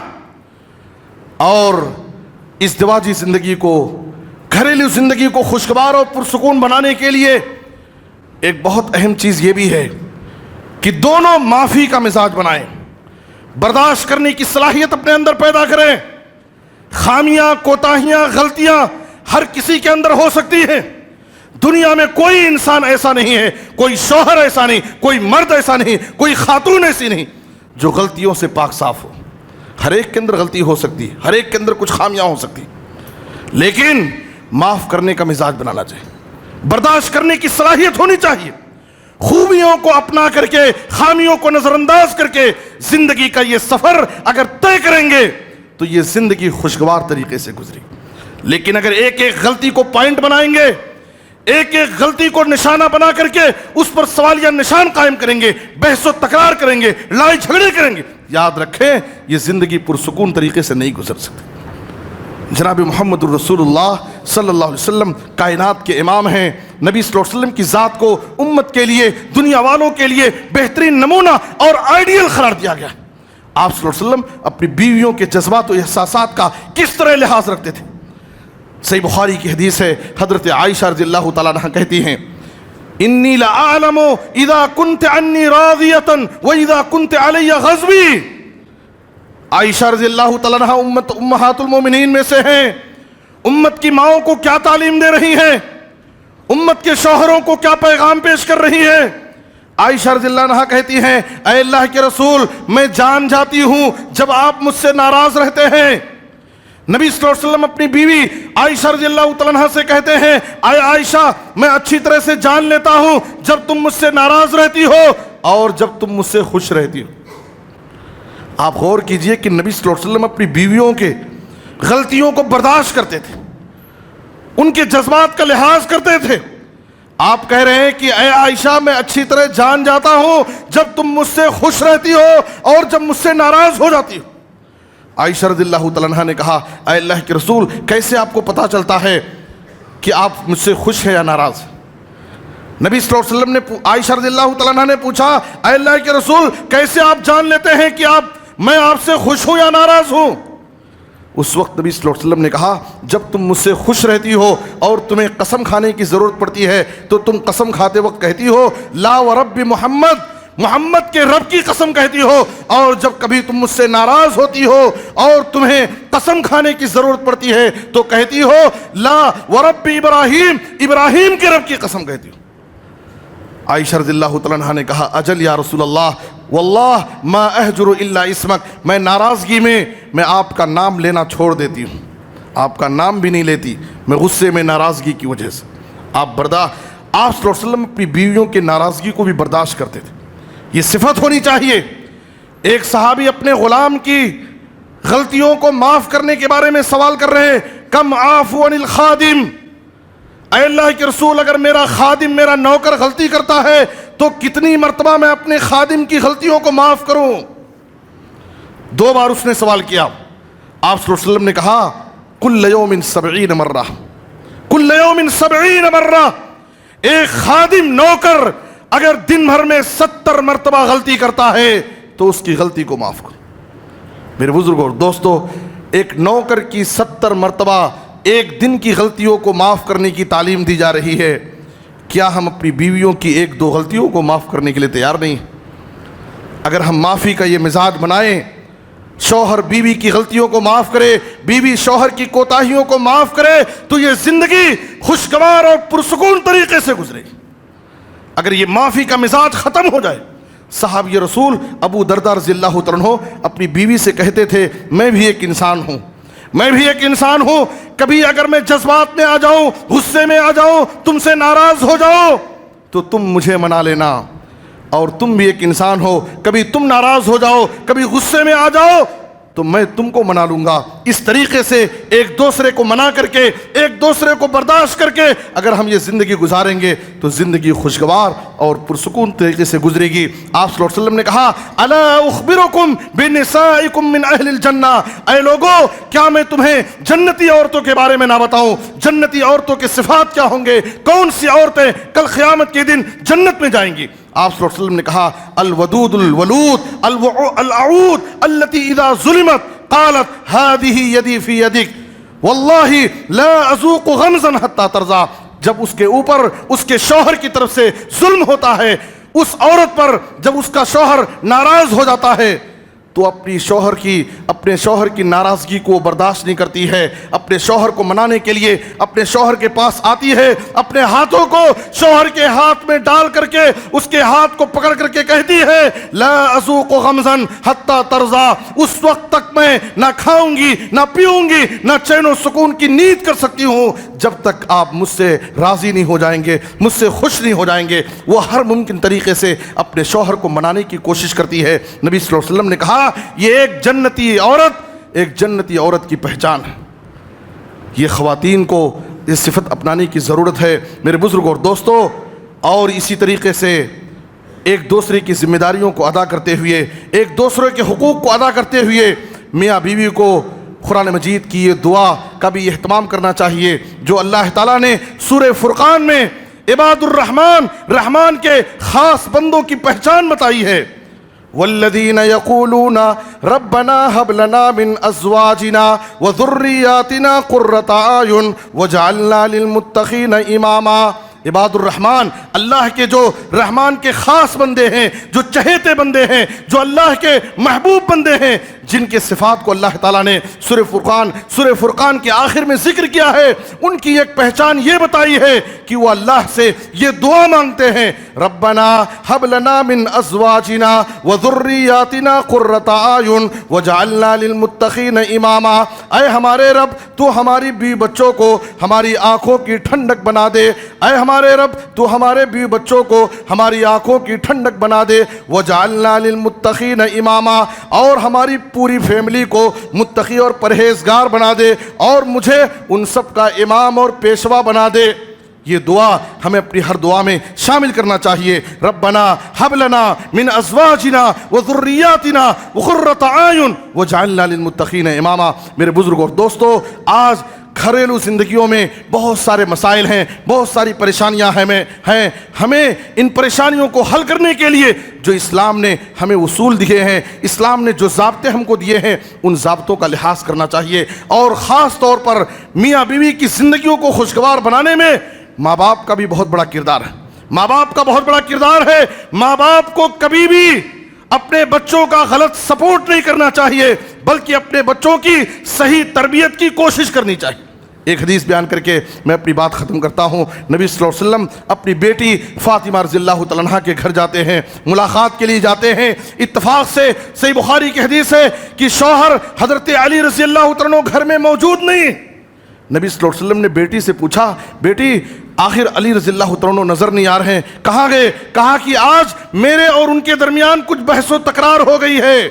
اور ازدواجی زندگی کو، گھریلو زندگی کو خوشگوار اور پرسکون بنانے کے لیے ایک بہت اہم چیز یہ بھی ہے کہ دونوں معافی کا مزاج بنائیں، برداشت کرنے کی صلاحیت اپنے اندر پیدا کریں۔ خامیاں، کوتاہیاں، غلطیاں ہر کسی کے اندر ہو سکتی ہیں، دنیا میں کوئی انسان ایسا نہیں ہے، کوئی شوہر ایسا نہیں، کوئی مرد ایسا نہیں، کوئی خاتون ایسی نہیں جو غلطیوں سے پاک صاف ہو۔ ہر ایک کے اندر غلطی ہو سکتی ہے، ہر ایک کے اندر کچھ خامیاں ہو سکتی، لیکن معاف کرنے کا مزاج بنانا چاہیے، برداشت کرنے کی صلاحیت ہونی چاہیے۔ خوبیوں کو اپنا کر کے، خامیوں کو نظر انداز کر کے زندگی کا یہ سفر اگر طے کریں گے تو یہ زندگی خوشگوار طریقے سے گزرے گی۔ لیکن اگر ایک ایک غلطی کو پوائنٹ بنائیں گے، ایک ایک غلطی کو نشانہ بنا کر کے اس پر سوالیہ نشان قائم کریں گے، بحث و تکرار کریں گے، لڑائی جھگڑے کریں گے، یاد رکھیں یہ زندگی پرسکون طریقے سے نہیں گزر سکتی۔ جناب محمد الرسول اللہ صلی اللہ علیہ وسلم کائنات کے امام ہیں، نبی صلی اللہ علیہ وسلم کی ذات کو امت کے لیے، دنیا والوں کے لیے بہترین نمونہ اور آئیڈیل قرار دیا گیا۔ آپ صلی اللہ علیہ وسلم اپنی بیویوں کے جذبات و احساسات کا کس طرح لحاظ رکھتے تھے؟ صحیح بخاری کی حدیث ہے، حضرت عائشہ رضی اللہ تعالیٰ عنہ کہتی ہیں انی لأعلم اذا كنت عني راضیۃ واذا كنت علی غضبی۔ عائشہ رضی اللہ تعالیٰ عنہ امہات المومنین میں سے ہیں، امت کی ماؤں کو کیا تعلیم دے رہی ہیں، امت کے شوہروں کو کیا پیغام پیش کر رہی ہیں۔ عائشہ رضی اللہ عنہ کہتی ہیں اے اللہ کے رسول میں جان جاتی ہوں جب آپ مجھ سے ناراض رہتے ہیں۔ نبی صلی اللہ علیہ وسلم اپنی بیوی عائشہ رضی اللہ تعالیٰ عنہ سے کہتے ہیں اے عائشہ میں اچھی طرح سے جان لیتا ہوں جب تم مجھ سے ناراض رہتی ہو اور جب تم مجھ سے خوش رہتی ہو۔ آپ غور کیجئے کہ نبی صلی اللہ علیہ وسلم اپنی بیویوں کے غلطیوں کو برداشت کرتے تھے، ان کے جذبات کا لحاظ کرتے تھے، آپ کہہ رہے ہیں کہ اے عائشہ میں اچھی طرح جان جاتا ہوں جب تم مجھ سے خوش رہتی ہو اور جب مجھ سے ناراض ہو جاتی ہو۔ عائشہ رضی اللہ تعالیٰ عنہا نے کہا اے اللہ کے رسول کیسے آپ کو پتا چلتا ہے کہ آپ مجھ سے خوش ہیں یا ناراض؟ نبی صلی اللہ علیہ وسلم نے عائشہ رضی اللہ تعالیٰ عنہا نے پوچھا اے اللہ کے رسول کیسے آپ جان لیتے ہیں کہ میں آپ سے خوش ہوں یا ناراض ہوں؟ اس وقت نبی صلی اللہ علیہ وسلم نے کہا جب تم مجھ سے خوش رہتی ہو اور تمہیں قسم کھانے کی ضرورت پڑتی ہے تو تم قسم کھاتے وقت کہتی ہو لا ورب محمد، محمد کے رب کی قسم کہتی ہو، اور جب کبھی تم مجھ سے ناراض ہوتی ہو اور تمہیں قسم کھانے کی ضرورت پڑتی ہے تو کہتی ہو لا ورب ابراہیم، ابراہیم کے رب کی قسم کہتی ہو۔ عائشہ رضی اللہ تعالیٰ عنہا نے کہا اجل یا رسول اللہ واللہ ما اہجر الا اسمک، میں ناراضگی میں آپ کا نام لینا چھوڑ دیتی ہوں، آپ کا نام بھی نہیں لیتی، میں غصے میں ناراضگی کی وجہ سے۔ آپ صلی اللہ علیہ وسلم اپنی بیویوں کے ناراضگی کو بھی برداشت کرتے تھے، یہ صفت ہونی چاہیے۔ ایک صحابی اپنے غلام کی غلطیوں کو معاف کرنے کے بارے میں سوال کر رہے ہیں، کم عفو عن الخادم، اے اللہ کے رسول اگر میرا خادم، میرا نوکر غلطی کرتا ہے تو کتنی مرتبہ میں اپنے خادم کی غلطیوں کو معاف کروں؟ 2 بار اس نے سوال کیا۔ آپ صلی اللہ علیہ وسلم نے کہا کل یوم 70 مرہ، کل یوم 70 مرہ، ایک خادم نوکر اگر دن بھر میں 70 مرتبہ غلطی کرتا ہے تو اس کی غلطی کو معاف کرو۔ میرے بزرگوں اور دوستو، ایک نوکر کی 70 مرتبہ ایک دن کی غلطیوں کو معاف کرنے کی تعلیم دی جا رہی ہے، کیا ہم اپنی بیویوں کی 1-2 غلطیوں کو معاف کرنے کے لیے تیار نہیں؟ اگر ہم معافی کا یہ مزاج بنائیں، شوہر بیوی کی غلطیوں کو معاف کرے، بیوی شوہر کی کوتاہیوں کو معاف کرے، تو یہ زندگی خوشگوار اور پرسکون طریقے سے گزرے گی۔ اگر یہ معافی کا مزاج ختم ہو جائے، صحابی رسول ابو درداء رضی اللہ تعالیٰ عنہ اپنی بیوی سے کہتے تھے میں بھی ایک انسان ہوں، میں بھی ایک انسان ہوں، کبھی اگر میں جذبات میں آ جاؤں، غصے میں آ جاؤں، تم سے ناراض ہو جاؤ تو تم مجھے منا لینا، اور تم بھی ایک انسان ہو، کبھی تم ناراض ہو جاؤ، کبھی غصے میں آ جاؤ تو میں تم کو منا لوں گا۔ اس طریقے سے ایک دوسرے کو منا کر کے، ایک دوسرے کو برداشت کر کے اگر ہم یہ زندگی گزاریں گے تو زندگی خوشگوار اور پرسکون طریقے سے گزرے گی۔ آپ صلی اللہ علیہ وسلم نے کہا الا اخبرکم بنسائکم من اہل الجنہ، اے لوگوں کیا میں تمہیں جنتی عورتوں کے بارے میں نہ بتاؤں؟ جنتی عورتوں کے صفات کیا ہوں گے؟ کون سی عورتیں کل قیامت کے دن جنت میں جائیں گی؟ آپ صلی اللہ علیہ وسلم نے کہا الودود الولود العود التي اذا ظلمت قالت هذه يدي في يدك والله لا اذوق غمزا حتى ترضى، جب اس کے اوپر اس کے شوہر کی طرف سے ظلم ہوتا ہے، اس عورت پر جب اس کا شوہر ناراض ہو جاتا ہے تو اپنے شوہر کی ناراضگی کو برداشت نہیں کرتی ہے، اپنے شوہر کو منانے کے لیے اپنے شوہر کے پاس آتی ہے، اپنے ہاتھوں کو شوہر کے ہاتھ میں ڈال کر کے اس کے ہاتھ کو پکڑ کر کے کہتی ہے لا اذوق غمزا حتی ترضى، اس وقت تک میں نہ کھاؤں گی، نہ پیوں گی، نہ چین و سکون کی نیند کر سکتی ہوں جب تک آپ مجھ سے راضی نہیں ہو جائیں گے، مجھ سے خوش نہیں ہو جائیں گے۔ وہ ہر ممکن طریقے سے اپنے شوہر کو منانے کی کوشش کرتی ہے۔ نبی صلی اللہ علیہ وسلم نے کہا یہ ایک جنتی عورت کی پہچان ہے۔ یہ خواتین کو یہ صفت اپنانے کی ضرورت ہے میرے بزرگوں اور دوستو، اور اسی طریقے سے ایک دوسرے کی ذمہ داریوں کو ادا کرتے ہوئے، ایک دوسرے کے حقوق کو ادا کرتے ہوئے میاں بیوی کو قرآن مجید کی یہ دعا کا بھی اہتمام کرنا چاہیے جو اللہ تعالیٰ نے سورہ فرقان میں عباد الرحمن، رحمان کے خاص بندوں کی پہچان بتائی ہے۔ والذین یقولون ربنا هب لنا من ازواجنا وذریاتنا قرۃ اعین واجعلنا للمتقین اماما۔ عباد الرحمن اللہ کے جو رحمان کے خاص بندے ہیں، جو چہیتے بندے ہیں، جو اللہ کے محبوب بندے ہیں، جن کے صفات کو اللہ تعالیٰ نے سورہ فرقان کے آخر میں ذکر کیا ہے، ان کی ایک پہچان یہ بتائی ہے کہ وہ اللہ سے یہ دعا مانگتے ہیں ربنا ہب لنا من ازواجنا وذریاتنا قرۃ اعین واجعلنا للمتقین اماما۔ اے ہمارے رب تو ہماری بیوی بچوں کو ہماری آنکھوں کی ٹھنڈک بنا دے، اے ہمارے رب تو ہمارے بیوی بچوں کو ہماری آنکھوں کی ٹھنڈک بنا دے، وجعلنا للمتقین اماما، اور ہماری پوری فیملی کو متقی اور پرہیزگار بنا دے، اور مجھے ان سب کا امام اور پیشوا بنا دے۔ یہ دعا ہمیں اپنی ہر دعا میں شامل کرنا چاہیے. ربنا ہب لنا من ازواجنا وذریاتنا قرۃ اعین واجعلنا للمتقین اماما. میرے بزرگوں اور دوستو، آج گھریلو زندگیوں میں بہت سارے مسائل ہیں، بہت ساری پریشانیاں ہیں. ہمیں ان پریشانیوں کو حل کرنے کے لیے جو اسلام نے ہمیں اصول دیے ہیں، اسلام نے جو ضابطے ہم کو دیے ہیں، ان ضابطوں کا لحاظ کرنا چاہیے. اور خاص طور پر میاں بیوی کی زندگیوں کو خوشگوار بنانے میں ماں باپ کا بھی بہت بڑا کردار ہے. ماں باپ کا بہت بڑا کردار ہے. ماں باپ کو کبھی بھی اپنے بچوں کا غلط سپورٹ نہیں کرنا چاہیے، بلکہ اپنے بچوں کی صحیح تربیت کی کوشش کرنی چاہیے. ایک حدیث بیان کر کے میں اپنی بات ختم کرتا ہوں. نبی صلی اللہ علیہ وسلم اپنی بیٹی فاطمہ رضی اللہ تعالیٰ عنہا کے گھر جاتے ہیں، ملاقات کے لیے جاتے ہیں. اتفاق سے صحیح بخاری کی حدیث ہے کہ شوہر حضرت علی رضی اللہ تعالیٰ عنہ گھر میں موجود نہیں. نبی صلی اللہ علیہ وسلم نے بیٹی سے پوچھا، بیٹی آخر علی رضی اللہ تعالیٰ عنہ نظر نہیں آ رہے ہیں، کہاں گئے؟ کہا کہ آج میرے اور ان کے درمیان کچھ بحث و تکرار ہو گئی ہے،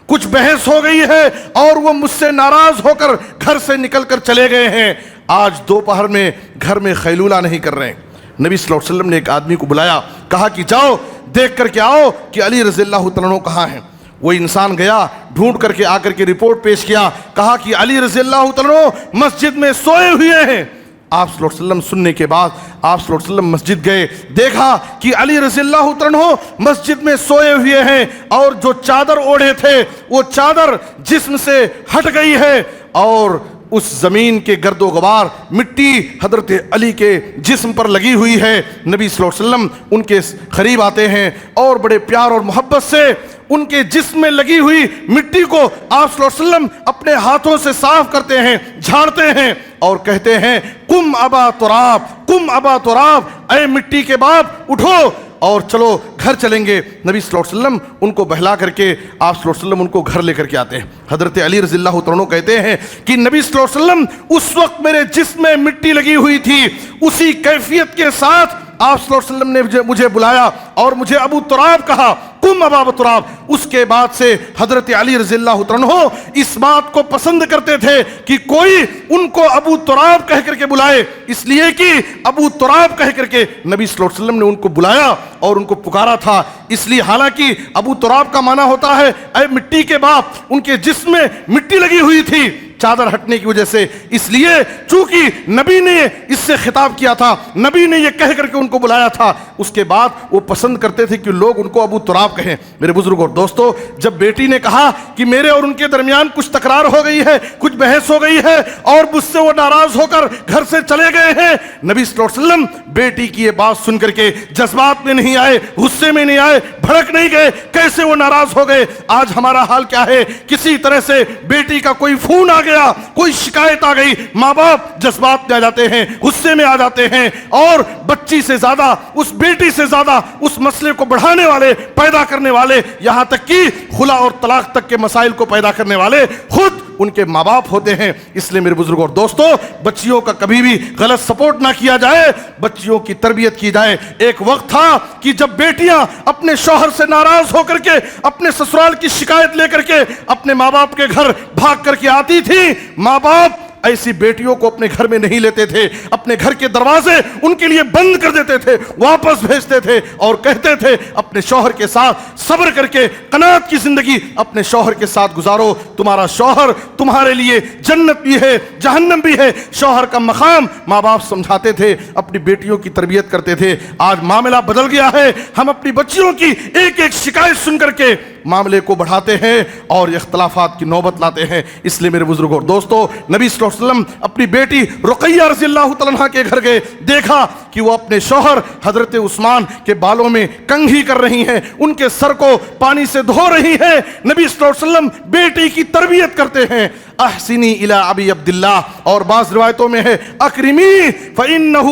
کچھ بحث ہو گئی ہے اور وہ مجھ سے ناراض ہو کر گھر سے نکل کر چلے گئے ہیں. آج دوپہر میں گھر میں خیلولہ نہیں کر رہے. نبی صلی اللہ علیہ وسلم نے ایک آدمی کو بلایا، کہا کہ جاؤ دیکھ کر کے آؤ کہ علی رضی اللہ تعالیٰ عنہ کہاں ہیں. وہ انسان گیا، ڈھونڈ کر کے آ کر کے رپورٹ پیش کیا، کہا کہ علی رضی اللہ تعالیٰ عنہ مسجد میں سوئے ہوئے ہیں. آپ صلی اللہ علیہ وسلم سننے کے بعد آپ صلی اللہ علیہ وسلم مسجد گئے، دیکھا کہ علی رضی اللہ تعالیٰ عنہ مسجد میں سوئے ہوئے ہیں اور جو چادر اوڑھے تھے وہ چادر جسم سے ہٹ گئی ہے اور اس زمین کے گرد و غبار مٹی حضرت علی کے جسم پر لگی ہوئی ہے. نبی صلی اللہ علیہ وسلم ان کے قریب آتے ہیں اور بڑے پیار اور محبت سے ان کے جسم میں لگی ہوئی مٹی کو آپ صلی اللہ علیہ وسلم اپنے ہاتھوں سے صاف کرتے ہیں، جھاڑتے ہیں اور کہتے ہیں قم ابا تراب، قم ابا تراب، اے مٹی کے باپ اٹھو اور چلو گھر چلیں گے. نبی صلی اللہ علیہ وسلم ان کو بہلا کر کے آپ صلی اللہ علیہ وسلم ان کو گھر لے کر کے آتے ہیں. حضرت علی رضی اللہ تعالیٰ عنہ کہتے ہیں کہ نبی صلی اللہ علیہ وسلم اس وقت میرے جسم میں مٹی لگی ہوئی تھی، اسی کیفیت کے ساتھ آپ صلی اللہ علیہ وسلم نے مجھے بلایا اور مجھے ابو تراب کہا، قم ابا تراب. اس کے بعد سے حضرت علی رضی اللہ تعالیٰ عنہ اس بات کو پسند کرتے تھے کہ کوئی ان کو ابو تراب کہہ کر کے بلائے، اس لیے کہ ابو تراب کہہ کر کے نبی صلی اللہ علیہ وسلم نے ان کو بلایا اور ان کو پکارا تھا. اس لیے حالانکہ ابو تراب کا معنی ہوتا ہے اے مٹی کے باپ، ان کے جسم میں مٹی لگی ہوئی تھی چادر ہٹنے کی وجہ سے، اس لیے چونکہ نبی نے اس سے خطاب کیا تھا، نبی نے یہ کہہ کر کے ان کو بلایا تھا، اس کے بعد وہ پسند کرتے تھے کہ لوگ ان کو ابو تراب کہیں. میرے بزرگ اور دوستو، جب بیٹی نے کہا کہ میرے اور ان کے درمیان کچھ تکرار ہو گئی ہے، کچھ بحث ہو گئی ہے اور مجھ سے وہ ناراض ہو کر گھر سے چلے گئے ہیں، نبی صلی اللہ علیہ وسلم بیٹی کی یہ بات سن کر کے جذبات میں نہیں آئے، غصے میں نہیں آئے، بھڑک نہیں گئے کیسے وہ ناراض ہو گئے. آج ہمارا حال کیا ہے؟ کسی طرح سے بیٹی کا کوئی فون آ گیا، کوئی شکایت آ گئی، ماں باپ جذبات میں آ جاتے ہیں، غصے میں آ جاتے ہیں اور بچی سے زیادہ، اس بیٹی سے زیادہ اس مسئلے کو بڑھانے والے، پیدا کرنے والے، یہاں تک کہ خلا اور طلاق تک کے مسائل کو پیدا کرنے والے خود ان کے ماں باپ ہوتے ہیں. اس لیے میرے بزرگوں اور دوستو، بچیوں کا کبھی بھی غلط سپورٹ نہ کیا جائے، بچیوں کی تربیت کی جائے. ایک وقت تھا کہ جب بیٹیاں اپنے شوہر سے ناراض ہو کر کے اپنے سسرال کی شکایت لے کر کے اپنے ماں باپ کے گھر بھاگ کر کے آتی تھی، ماں باپ ایسی بیٹیوں کو اپنے گھر میں نہیں لیتے تھے، اپنے گھر کے دروازے ان کے لیے بند کر دیتے تھے، واپس بھیجتے تھے اور کہتے تھے اپنے شوہر کے ساتھ صبر کر کے قناعت کی زندگی اپنے شوہر کے ساتھ گزارو، تمہارا شوہر تمہارے لیے جنت بھی ہے جہنم بھی ہے. شوہر کا مقام ماں باپ سمجھاتے تھے، اپنی بیٹیوں کی تربیت کرتے تھے. آج معاملہ بدل گیا ہے، ہم اپنی بچیوں کی ایک ایک شکایت سن کر کے معاملے کو بڑھاتے ہیں اور اختلافات کی نوبت لاتے ہیں. اس لیے میرے بزرگوں اور دوستو، نبی صلی اللہ علیہ وسلم اپنی بیٹی رقیہ رضی اللہ تعالیٰ عنہا کے گھر گئے، دیکھا کہ وہ اپنے شوہر حضرت عثمان کے بالوں میں کنگھی کر رہی ہیں، ان کے سر کو پانی سے دھو رہی ہیں. نبی صلی اللہ علیہ وسلم بیٹی کی تربیت کرتے ہیں، احسنی الی ابی عبداللہ، اور بعض روایتوں میں ہے اکرمی فإنہ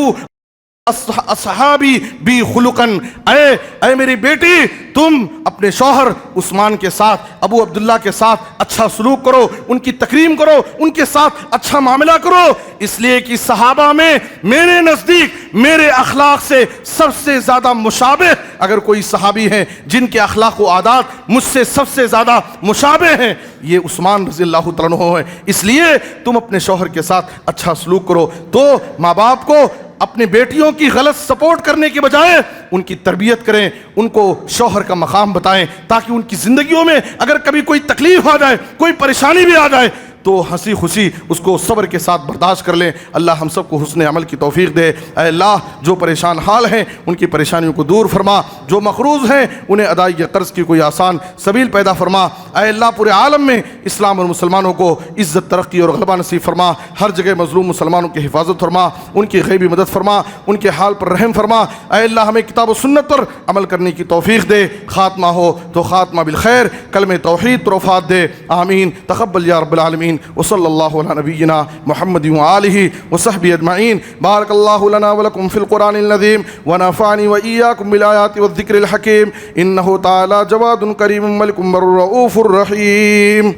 اصحابی بی خلقن، اے میری بیٹی تم اپنے شوہر عثمان کے ساتھ، ابو عبداللہ کے ساتھ اچھا سلوک کرو، ان کی تکریم کرو، ان کے ساتھ اچھا معاملہ کرو، اس لیے کہ صحابہ میں میرے نزدیک میرے اخلاق سے سب سے زیادہ مشابہ اگر کوئی صحابی ہیں جن کے اخلاق و عادات مجھ سے سب سے زیادہ مشابہ ہیں، یہ عثمان رضی اللہ تعالیٰ عنہ ہے. اس لیے تم اپنے شوہر کے ساتھ اچھا سلوک کرو. تو ماں باپ کو اپنی بیٹیوں کی غلط سپورٹ کرنے کے بجائے ان کی تربیت کریں، ان کو شوہر کا مقام بتائیں، تاکہ ان کی زندگیوں میں اگر کبھی کوئی تکلیف آ جائے، کوئی پریشانی بھی آ جائے تو ہنسی خوشی اس کو صبر کے ساتھ برداشت کر لیں۔ اللہ ہم سب کو حسن عمل کی توفیق دے۔ اے اللہ جو پریشان حال ہیں ان کی پریشانیوں کو دور فرما، جو مقروض ہیں انہیں ادائیگی قرض کی کوئی آسان سبیل پیدا فرما۔ اے اللہ پورے عالم میں اسلام اور مسلمانوں کو عزت، ترقی اور غلبہ نصیب فرما۔ ہر جگہ مظلوم مسلمانوں کی حفاظت فرما، ان کی غیبی مدد فرما، ان کے حال پر رحم فرما۔ اے اللہ ہمیں کتاب و سنت پر عمل کرنے کی توفیق دے، خاتمہ ہو تو خاتمہ بالخیر، کلمہ توحید پر وفات دے۔ آمین تقبل یا رب العالمین، وصلی اللہ علی نبینا محمد وآلہ وصحبہ اجمعین۔ بارک اللہ لنا ولکم فی القرآن العظیم ونفعنی وإیاکم بالآیات والذکر الحکیم، انہ تعالی جواد کریم ملک بر رؤوف الرحیم۔